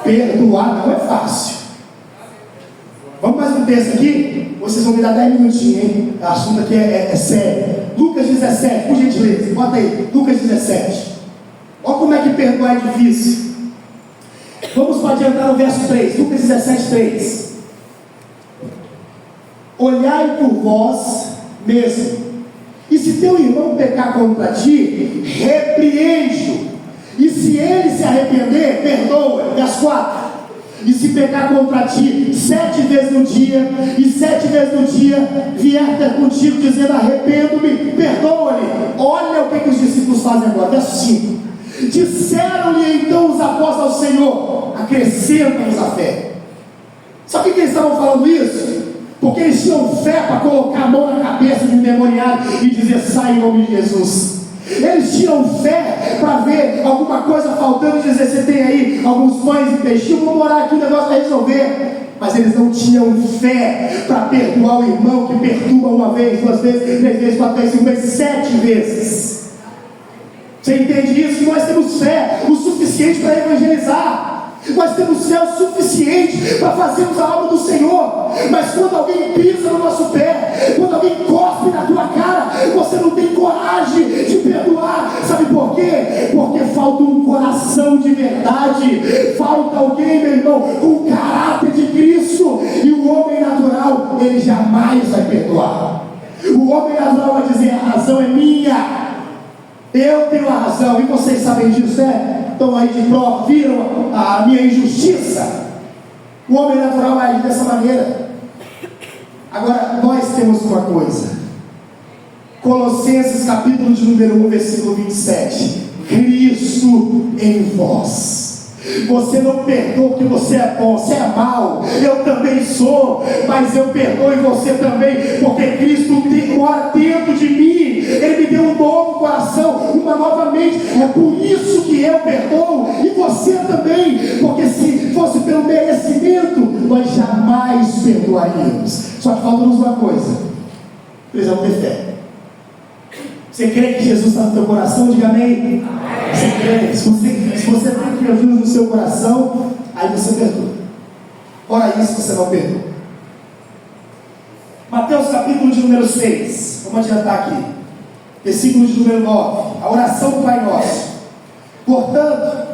[SPEAKER 1] Perdoar não é fácil. Vamos mais um texto aqui. Vocês vão me dar 10 minutinhos, hein? O assunto aqui é sério. Lucas 17, por gentileza, bota aí, Lucas 17. Olha como é que perdoar é difícil. Vamos para adiantar no verso 3, Lucas 17, 3. Olhai por vós mesmo, e se teu irmão pecar contra ti, repreende-o, e se ele se arrepender, perdoa. Verso 4. E se pecar contra ti 7 vezes no dia, e 7 vezes no dia vier ter contigo dizendo: arrependo-me, perdoa-lhe. Olha o que os discípulos fazem agora. Verso 5. Disseram-lhe então os apóstolos ao Senhor: acrescenta-nos a fé. Sabe por que eles estavam falando isso? Porque eles tinham fé para colocar a mão na cabeça de um endemoniado e dizer: sai em nome de Jesus. Eles tinham fé para ver alguma coisa faltando e dizer: você tem aí alguns pães e peixinhos, vamos orar aqui, o negócio vai resolver. Mas eles não tinham fé para perdoar o irmão que perturba uma vez, 2 vezes, 3 vezes, 4 vezes, 5 vezes, 7 vezes. Você entende isso? Nós temos fé o suficiente para evangelizar. Nós temos fé o suficiente para fazermos a obra do Senhor. Mas quando alguém pisa no nosso pé, quando alguém cospe na tua cara, você não tem coragem de perdoar. Sabe por quê? Porque falta um coração de verdade. Falta alguém, meu irmão, com o caráter de Cristo. E o homem natural, ele jamais vai perdoar. O homem natural vai dizer: a razão é minha, eu tenho a razão, e vocês sabem disso, né? Estão aí de prova, viram a minha injustiça. O homem natural vai agir dessa maneira. Agora, nós temos uma coisa. Colossenses capítulo de número 1, versículo 27. Cristo em vós. Você não perdoa porque você é bom, você é mau, eu também sou, mas eu perdoo você também, porque Cristo mora dentro de mim. Ele me deu um novo coração, uma nova mente. É por isso que eu perdoo, e você também, porque se fosse pelo merecimento, nós jamais perdoaríamos. Só que falta-nos uma coisa: precisamos ter fé. Você crê que Jesus está no teu coração? Diga amém. Você crê? Se você tem Jesus no seu coração, aí você perdoa. Ora isso, você não perdoa. Mateus capítulo de número 6. Vamos adiantar aqui. Versículo de número 9. A oração do Pai Nosso. Portanto,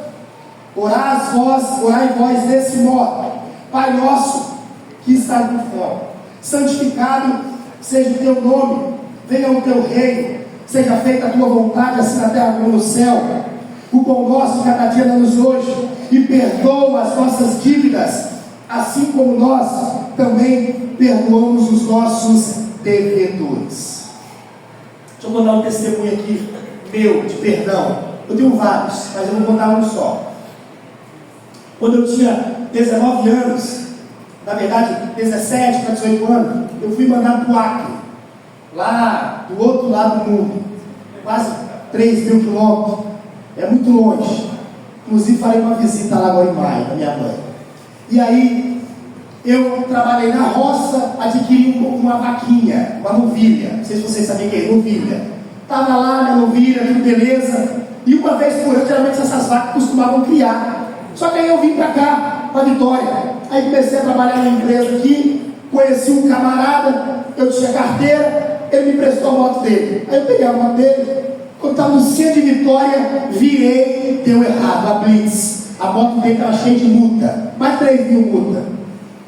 [SPEAKER 1] Orai vós desse modo: Pai nosso que estás no céu, santificado seja o teu nome, venha o teu reino, seja feita a tua vontade, assim na terra como no céu. O pão nosso de cada dia dá-nos hoje, e perdoa as nossas dívidas, assim como nós também perdoamos os nossos devedores. Deixa eu contar um testemunho aqui meu de perdão. Eu tenho vários, mas eu vou contar um só. Quando eu tinha 19 anos, na verdade 17 para 18 anos, eu fui mandado para o Acre, lá do outro lado do mundo, quase 3.000 quilômetros, é muito longe. Inclusive farei uma visita lá agora em maio, da minha mãe. E aí eu trabalhei na roça, adquiri uma vaquinha, uma novilha. Não sei se vocês sabem o que é novilha. Estava lá na novilha, tudo beleza. E uma vez por ano, geralmente essas vacas costumavam criar. Só que aí eu vim para cá, para Vitória. Aí comecei a trabalhar na empresa aqui, conheci um camarada, eu tinha carteira, ele me prestou a moto dele. Aí eu peguei a moto dele, quando estava no centro de Vitória, virei, deu errado, a blitz. A moto dele estava cheia de multa, mais 3.000 multa.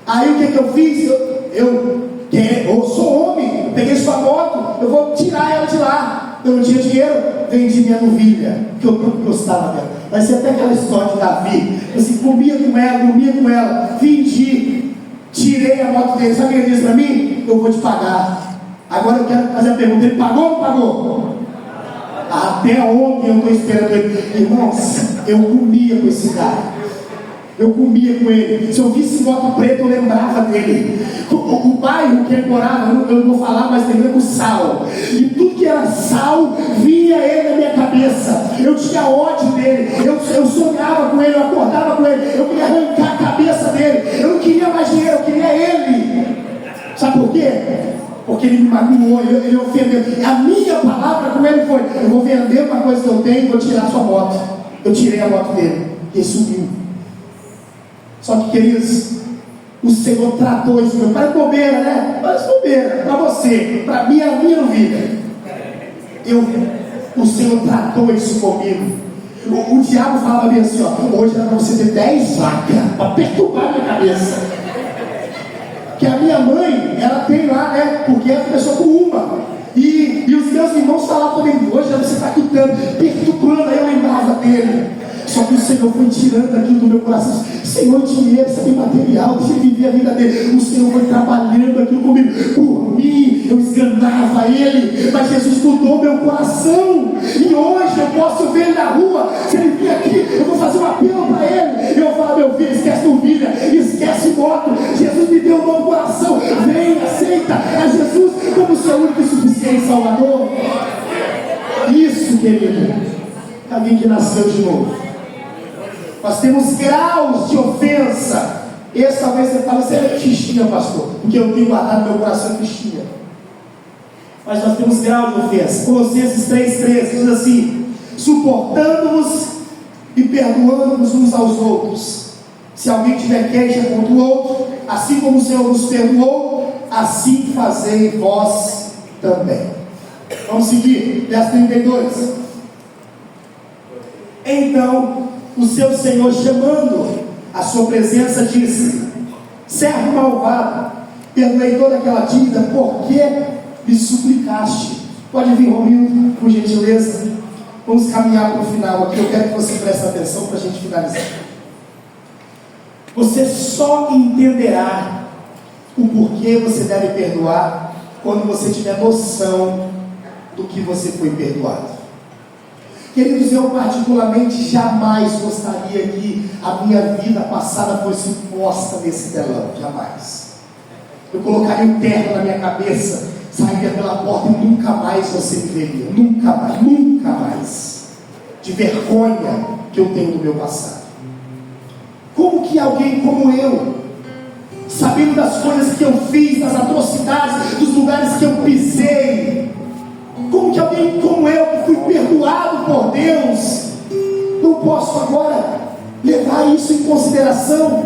[SPEAKER 1] Aí o que eu fiz? Eu sou homem, eu peguei sua moto, eu vou tirar ela de lá. Eu não tinha dinheiro, vendi minha novilha, que eu não gostava dela. Vai ser até aquela história de Davi. Eu assim, comia com ela, dormia com ela, vendi, tirei a moto dele. Sabe o que ele disse para mim? Eu vou te pagar. Agora eu quero fazer a pergunta: ele pagou ou não pagou? Até ontem eu estou esperando ele. Irmãos, eu comia com esse cara. Eu comia com ele. Se eu visse moto preta, eu lembrava dele. O bairro que ele morava, eu não vou falar, mas tem com sal. E tudo que era sal, vinha ele na minha cabeça. Eu tinha ódio dele. Eu sonhava com ele, eu acordava com ele. Eu queria arrancar a cabeça dele. Eu não queria mais dinheiro, eu queria ele. Sabe por quê? Porque ele me magoou, ele ofendeu. A minha palavra com ele foi: eu vou vender uma coisa que eu tenho e vou tirar a sua moto. Eu tirei a moto dele e ele sumiu. Só que, queridos, o Senhor tratou isso meu. Parece bobeira, né? Parece bobeira para você, para mim, a minha vida. O Senhor tratou isso comigo. O diabo falava bem assim: ó, hoje era para você ter 10 vacas para perturbar a minha cabeça. Que a minha mãe, ela tem lá, né? Porque ela começou com uma. E os meus irmãos falavam também: hoje você está quitando, perturbando. Aí eu lembrava dele. Só que o Senhor foi tirando aquilo do meu coração. Senhor, dinheiro, isso é material, deixa ele viver a vida dele. O Senhor foi trabalhando aquilo comigo. Por mim, eu esganava ele, mas Jesus mudou meu coração. E hoje eu posso ver ele na rua. Se ele vir aqui, eu vou fazer um apelo para ele. Eu vou falar: meu filho, esquece novilha, esquece moto. Jesus me deu um novo coração. Vem, aceita a Jesus como seu único e suficiente Salvador. Isso, querido, alguém que nasceu de novo. Nós temos graus de ofensa. Esse talvez você fale: você é fichinha, pastor, porque eu tenho guardado meu coração fichinha. Mas nós temos graus de ofensa. Colossenses 3,13 diz assim: suportando-nos e perdoando-nos uns aos outros. Se alguém tiver queixa contra o outro, assim como o Senhor nos perdoou, assim fazei vós também. Vamos seguir, verso 32. Então o seu Senhor, chamando a sua presença, disse: servo malvado, perdoei toda aquela dívida, porque me suplicaste. Pode vir, Romildo, por gentileza. Vamos caminhar para o final aqui. Eu quero que você preste atenção para a gente finalizar. Você só entenderá o porquê você deve perdoar quando você tiver noção do que você foi perdoado. Queridos, eu particularmente jamais gostaria que a minha vida passada fosse posta nesse telão, jamais. Eu colocaria um terno na minha cabeça, sairia pela porta e nunca mais você me veria, nunca mais, nunca mais, de vergonha que eu tenho do meu passado. Como que alguém como eu, sabendo das coisas que eu fiz, das atrocidades, dos lugares que eu pisei, como que alguém como eu, que fui perdoado por Deus, não posso agora levar isso em consideração?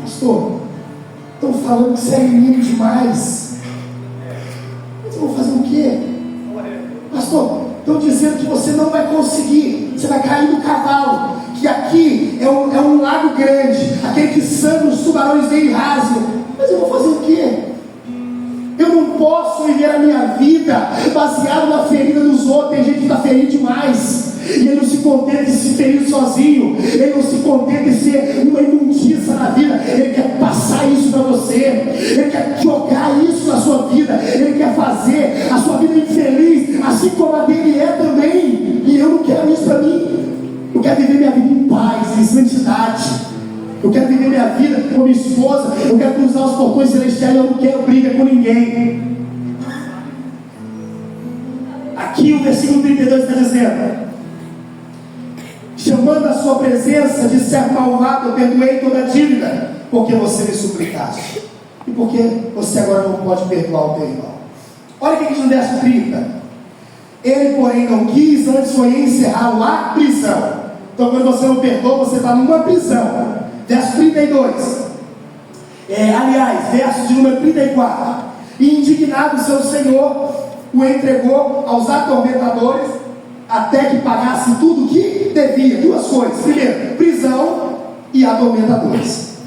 [SPEAKER 1] Pastor, estão falando que você é menino demais. Mas eu vou fazer o quê? Pastor, estão dizendo que você não vai conseguir, você vai cair do cavalo. tubarões vêm e rasgam. Mas eu vou fazer o quê? Eu não posso viver a minha vida baseado na ferida dos outros. Tem gente que está ferido demais, e ele não se contenta de se ferir sozinho, ele não se contenta de ser uma imundícia na vida, ele quer passar isso para você, ele quer jogar isso na sua vida, ele quer fazer a sua vida infeliz, assim como a dele é também. E eu não quero isso para mim. Eu quero viver minha vida em paz, em santidade. Eu quero viver minha vida com minha esposa, eu quero cruzar os portões celestiais, eu não quero briga com ninguém. Aqui o versículo 32 está dizendo: chamando a sua presença, de servo malvado, eu perdoei toda a dívida, porque você me suplicaste. E porque você agora não pode perdoar o teu irmão. Olha o que diz no verso 30. Ele, porém, não quis, antes foi encerrá-lo à prisão. Então, quando você não perdoa, você está numa prisão. Verso 32. Aliás, verso de número 34. E indignado, seu senhor o entregou aos atormentadores, até que pagasse tudo o que devia. Duas coisas: primeiro, prisão, e atormentadores.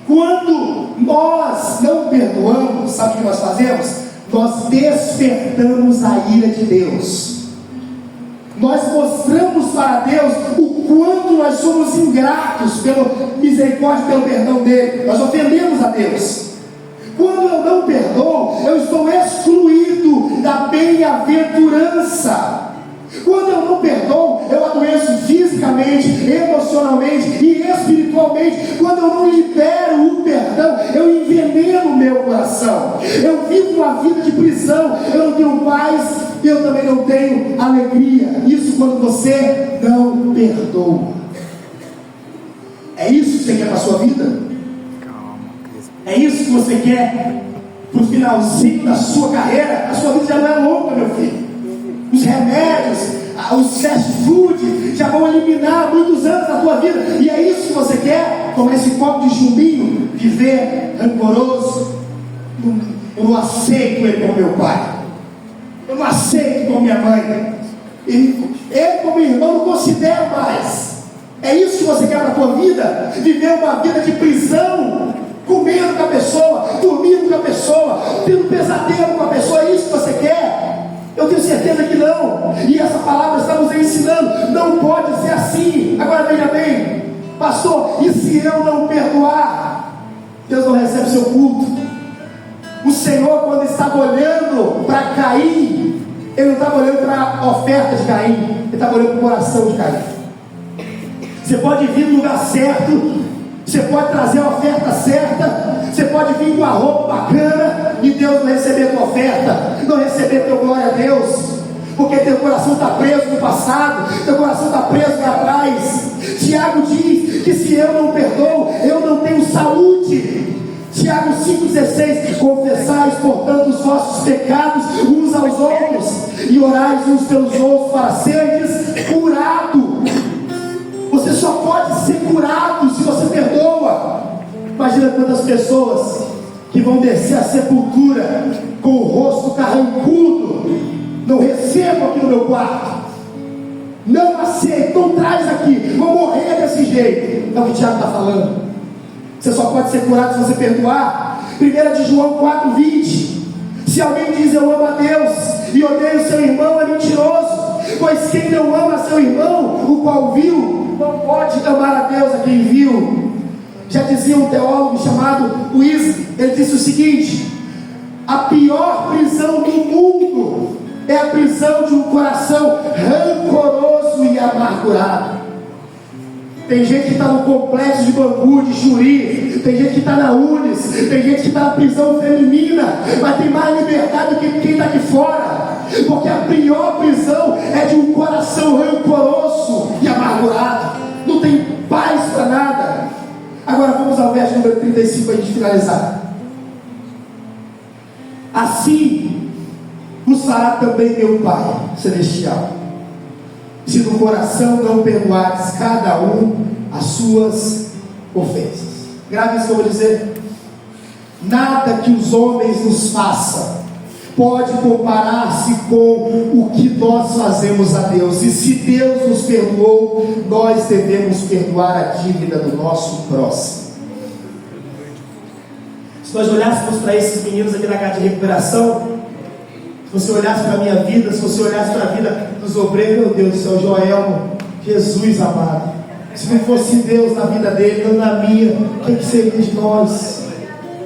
[SPEAKER 1] Quando nós não perdoamos, sabe o que nós fazemos? Nós despertamos a ira de Deus. Nós mostramos para Deus o quanto nós somos ingratos pela misericórdia, pelo perdão dele. Nós ofendemos a Deus. Quando eu não perdoo, eu estou excluído da bem-aventurança. Quando eu não perdoo, eu adoeço fisicamente, emocionalmente e espiritualmente. Quando eu não libero o perdão, eu enveneno o meu coração. Eu vivo uma vida de prisão. Eu não tenho paz, eu também não tenho alegria. Isso quando você não perdoa. É isso que você quer para a sua vida? É isso que você quer para o finalzinho da sua carreira? A sua vida já não é longa, meu filho. Os remédios, os fast food já vão eliminar muitos anos da tua vida. E é isso que você quer? Tomar esse copo de chumbinho, viver rancoroso? Eu não aceito ele como meu pai, eu não aceito como minha mãe, ele como irmão não considero mais. É isso que você quer para a tua vida? Viver uma vida de prisão, comendo com a pessoa, dormindo com a pessoa, tendo pesadelo com a pessoa? É isso que você quer? Eu tenho certeza que não. E essa palavra está nos ensinando: não pode ser assim. Agora veja bem, pastor, e se eu não perdoar? Deus não recebe seu culto. O Senhor, quando estava olhando para Caim, Ele não estava olhando para a oferta de Caim, Ele estava olhando para o coração de Caim. Você pode vir no lugar certo, você pode trazer a oferta certa, você pode vir com a roupa bacana e Deus não receber a tua oferta, não receber a tua glória a Deus, porque teu coração está preso no passado, teu coração está preso lá atrás. Tiago diz que se eu não perdoo, eu não tenho saúde. Tiago 5,16: confessais, portanto, os vossos pecados uns aos outros, e orais uns pelos outros para seres curados. Você só pode ser curado se você perdoa. Imagina quantas pessoas que vão descer a sepultura com o rosto carrancudo. Não recebo aqui no meu quarto, não aceito, não traz aqui, vou morrer desse jeito. É o que o Tiago está falando. Você só pode ser curado se você perdoar. 1 de João 4,20: se alguém diz eu amo a Deus e odeio seu irmão, é mentiroso. Pois quem não ama seu irmão, o qual viu, não pode amar a Deus a quem viu. Já dizia um teólogo chamado Wesley, ele disse o seguinte: a pior prisão do mundo é a prisão de um coração rancoroso e amargurado. Tem gente que está no complexo de Bangu, de Juri, tem gente que está na Unis, tem gente que está na prisão feminina, mas tem mais liberdade do que quem está aqui fora, porque a pior prisão é de um coração rancoroso e amargurado, não tem paz para nada. Agora vamos ao verso número 35 para a gente finalizar. Assim nos fará também meu Pai Celestial, se no coração não perdoares cada um as suas ofensas. Grave isso que eu vou dizer: nada que os homens nos façam pode comparar-se com o que nós fazemos a Deus. E se Deus nos perdoou, nós devemos perdoar a dívida do nosso próximo. Se nós olhássemos para esses meninos aqui na casa de recuperação, se você olhasse para a minha vida, se você olhasse para a vida dos obreiros, meu Deus do céu, Joelmo, Jesus amado, se não fosse Deus na vida dele, não na minha, o que seria de nós?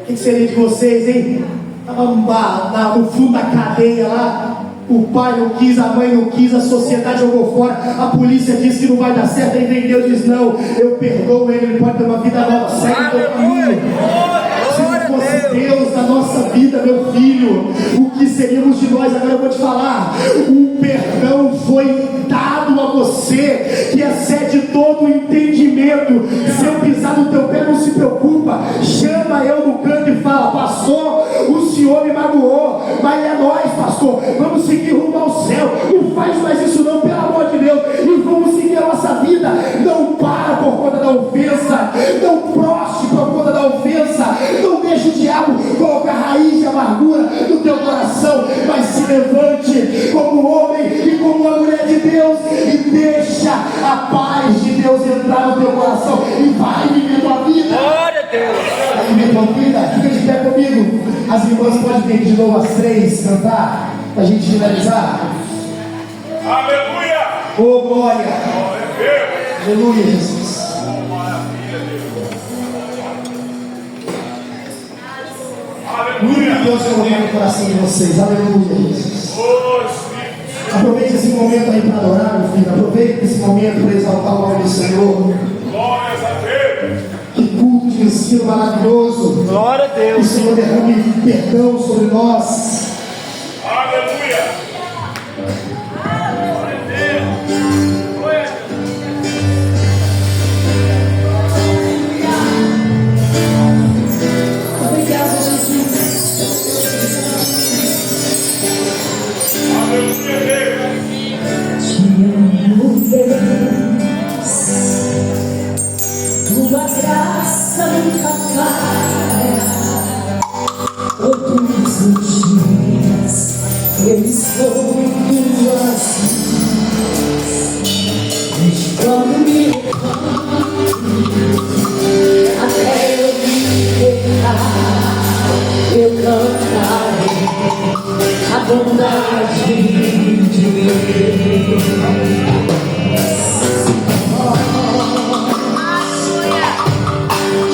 [SPEAKER 1] O que seria de vocês, hein? Estava no fundo da cadeia lá, o pai não quis, a mãe não quis, a sociedade jogou fora, a polícia disse que não vai dar certo, aí vem Deus e diz: não, eu perdoo ele pode ter uma vida nova, segue o teu caminho. Se não fosse Deus na nossa vida, meu filho, o que seríamos de nós? Agora eu vou te falar, o perdão foi dado a você, que excede todo o entendimento. Se eu pisar no teu pé, não se preocupa, chama eu no canto e fala: pastor, o senhor me magoou, mas é nós, pastor, vamos seguir rumo ao céu, não faz mais isso não, pelo amor de Deus, e vamos seguir a nossa vida. Não para por conta da ofensa, não proste por conta da ofensa, não deixe o diabo colocar raiz de amargura no teu coração, mas se levante como homem e como uma mulher de Deus e deixa a paz de Deus entrar no teu coração e vai viver tua vida.
[SPEAKER 2] Glória a Deus.
[SPEAKER 1] Vai viver tua vida. Fica de pé comigo. As irmãs podem vir de novo às 3 cantar para a gente finalizar.
[SPEAKER 2] Aleluia.
[SPEAKER 1] Oh, glória. Aleluia, Jesus. Aleluia. Deus colocar no coração de vocês. Aleluia, Jesus. Aproveite esse momento aí para adorar, meu filho. Aproveite esse momento para exaltar o nome do Senhor.
[SPEAKER 2] Glórias a Deus.
[SPEAKER 1] Que culto de ensino maravilhoso.
[SPEAKER 2] Glória a Deus.
[SPEAKER 1] Que o Senhor derrame perdão sobre nós.
[SPEAKER 2] Aleluia.
[SPEAKER 3] Tua graça nunca falha, todos os dias eu estou em tuas mãos. Desde quando me levanto até eu me deitar, eu cantarei a bondade de Deus.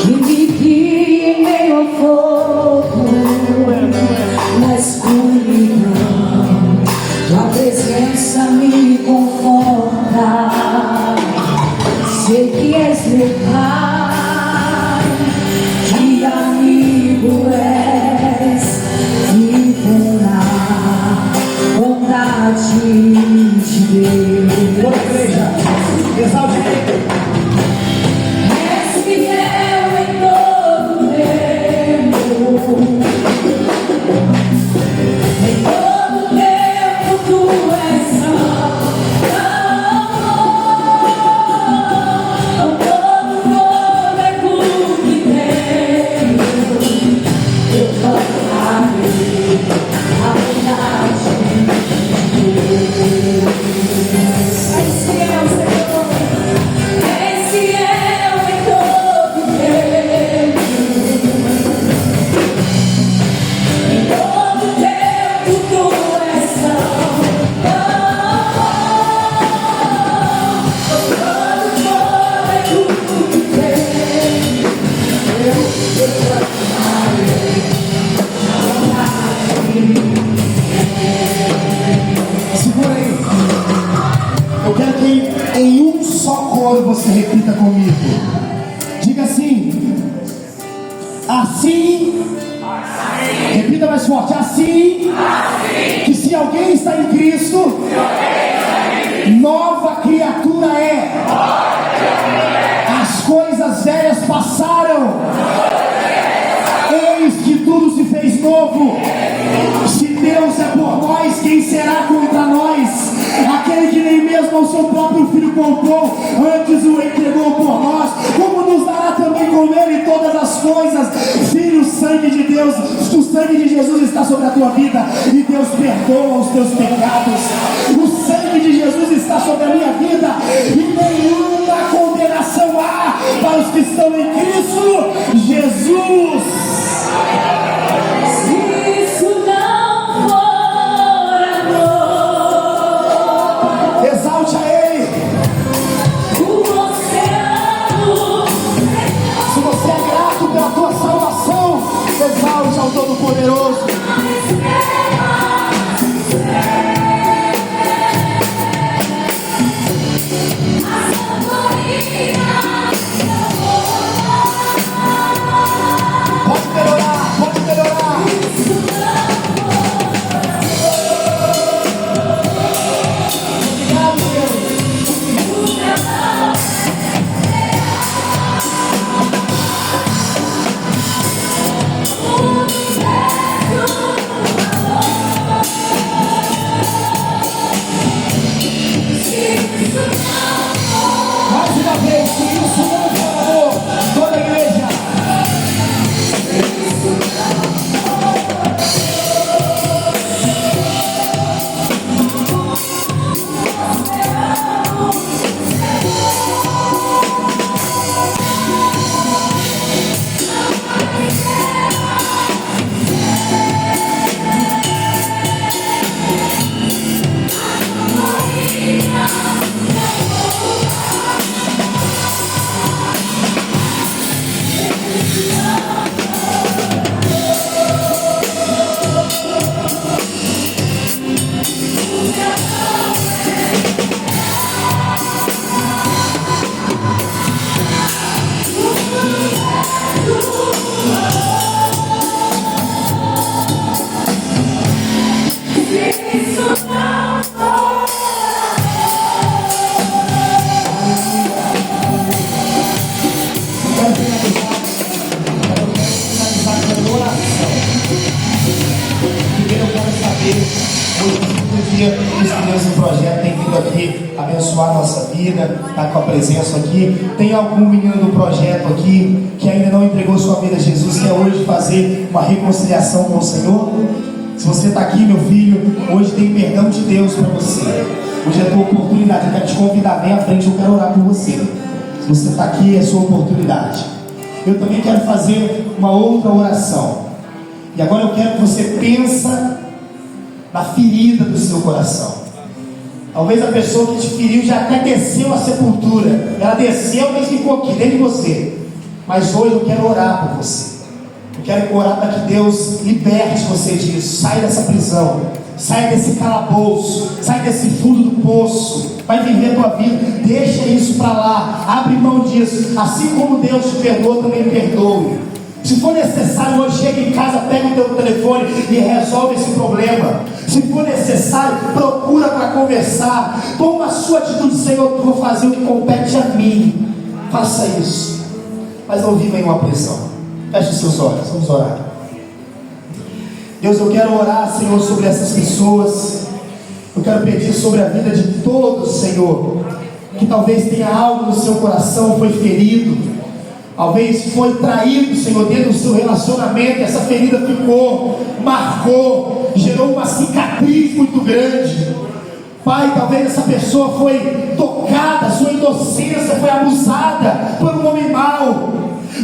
[SPEAKER 3] Que me guie em meio ao fogo, na escuridão, tua presença me conforta. Sei que és meu Pai, que amigo és, vivo na vontade de Deus.
[SPEAKER 1] Toda a igreja, exalte ele.
[SPEAKER 3] És fiel em todo tempo, em todo tempo tu és santo. Com todo fôlego que tenho, eu cantarei a verdade de Deus. És fiel, Senhor. És fiel em todo tempo, em todo tempo tu és santo. Com todo fôlego que tenho, eu cantarei a verdade.
[SPEAKER 1] Segura aí. Eu quero que em um só coro você repita comigo. Diga assim. Assim. Repita mais forte. Assim. Que se alguém está em Cristo, nova criatura é. As coisas velhas passaram. Eis que tudo se fez novo. Se Deus é por nós, quem será contra nós? Aquele que nem mesmo o seu próprio filho poupou, antes o entregou por nós, como nos dará também com ele todas as coisas? Filho, o sangue de Deus, o sangue de Jesus está sobre a tua vida, e Deus perdoa os teus pecados. O sangue de Jesus está sobre a minha vida, e nenhuma condenação há para os que estão em Cristo Jesus. faço isso não por amor. Toda a igreja. Esse projeto tem vindo aqui abençoar a nossa vida, está com a presença aqui. Tem algum menino do projeto aqui que ainda não entregou sua vida a Jesus, quer hoje fazer uma reconciliação com o Senhor? Se você está aqui, meu filho, hoje tem perdão de Deus para você. Hoje é a tua oportunidade. Eu quero te convidar bem à frente, eu quero orar por você. Se você está aqui, é a sua oportunidade. Eu também quero fazer uma outra oração. E agora eu quero que você pense na ferida do seu coração. Talvez a pessoa que te feriu já até desceu a sepultura. Ela desceu, mas ficou aqui dentro de você. Mas hoje eu quero orar por você. Eu quero orar para que Deus liberte você disso. Sai dessa prisão, sai desse calabouço, sai desse fundo do poço. Vai viver a tua vida. Deixa isso para lá. Abre mão disso. Assim como Deus te perdoou, também perdoe. Se for necessário, hoje chega em casa, pega o teu telefone e resolve esse problema. Se for necessário, procura para conversar. Toma a sua atitude, Senhor, eu vou fazer o que compete a mim. Faça isso. Mas não viva em uma pressão. Feche os seus olhos, vamos orar. Deus, eu quero orar, Senhor, sobre essas pessoas. Eu quero pedir sobre a vida de todos, Senhor, que talvez tenha algo no seu coração, foi ferido. Talvez foi traído, Senhor, dentro do seu relacionamento. Essa ferida ficou, marcou, gerou uma cicatriz muito grande. Pai, talvez essa pessoa foi tocada, sua inocência foi abusada por um homem mau.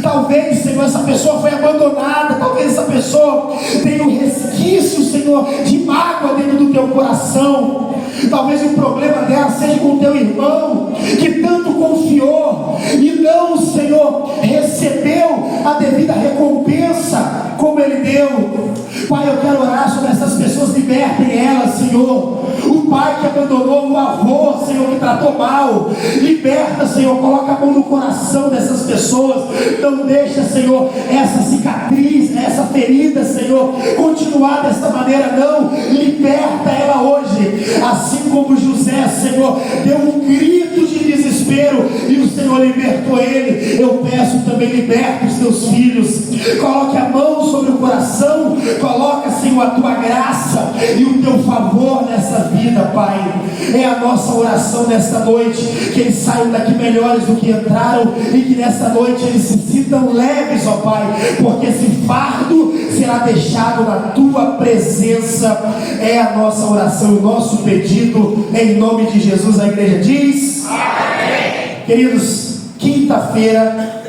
[SPEAKER 1] Talvez, Senhor, essa pessoa foi abandonada. Talvez essa pessoa tenha um resquício, Senhor, de mágoa dentro do teu coração. Talvez o problema dela seja com o teu irmão, que tanto confiou e não, Senhor, recebeu a devida recompensa como ele deu. Pai, eu quero orar sobre essas pessoas, libertem elas, Senhor. O pai que abandonou, o avô, Senhor, que tratou mal, liberta, Senhor, coloca a mão no coração dessas pessoas. Não deixa, Senhor, essa cicatriz, essa ferida, Senhor, continuar dessa maneira, não. Liberta ela hoje, assim como José, Senhor, deu um grito de desespero e o Senhor libertou ele. Eu peço também, liberta os teus filhos. Coloque a mão sobre o coração, coloca, Senhor, a tua graça e o teu favor nessa vida, Pai. É a nossa oração nesta noite, que eles saiam daqui melhores do que entraram e que nessa noite eles se sintam leves, ó Pai, porque esse fardo será deixado na tua presença. É a nossa oração, o nosso pedido, em nome de Jesus. A igreja diz amém. Queridos, quinta-feira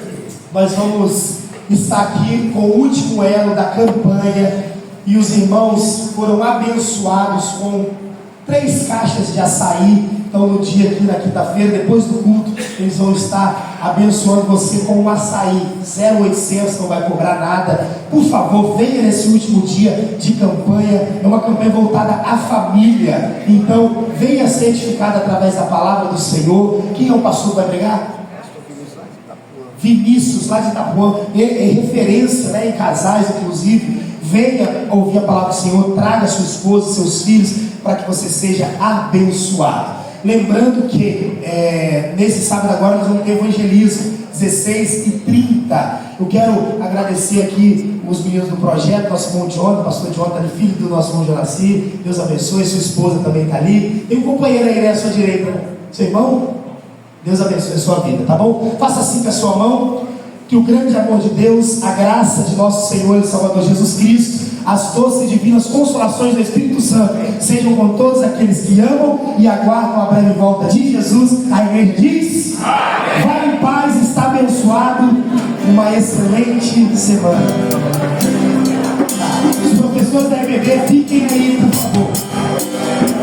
[SPEAKER 1] nós vamos estar aqui com o último elo da campanha e os irmãos foram abençoados com 3 caixas de açaí. Então no dia aqui na quinta-feira, depois do culto, eles vão estar abençoando você com um açaí 0,800, não vai cobrar nada. Por favor, venha nesse último dia de campanha. É uma campanha voltada à família, então venha ser edificado através da palavra do Senhor. Quem é o pastor que vai pregar? Vinícius, lá de Itapuã, é referência, né, em casais, inclusive. Venha ouvir a palavra do Senhor, traga sua esposa, seus filhos, para que você seja abençoado. Lembrando que nesse sábado agora nós vamos ter evangelismo, 16h30. Eu quero agradecer aqui os meninos do projeto, nosso irmão Jonathan, pastor Jonathan, filho do nosso irmão Jonaci. Deus abençoe, sua esposa também está ali. Tem um companheiro aí à sua direita, seu irmão? Deus abençoe a sua vida, tá bom? Faça assim com a sua mão. Que o grande amor de Deus, a graça de nosso Senhor e Salvador Jesus Cristo, as doces e divinas consolações do Espírito Santo sejam com todos aqueles que amam e aguardam a breve volta de Jesus. A igreja diz: vai em paz, está abençoado. Uma excelente semana. Os professores da EBD, fiquem aí, por favor.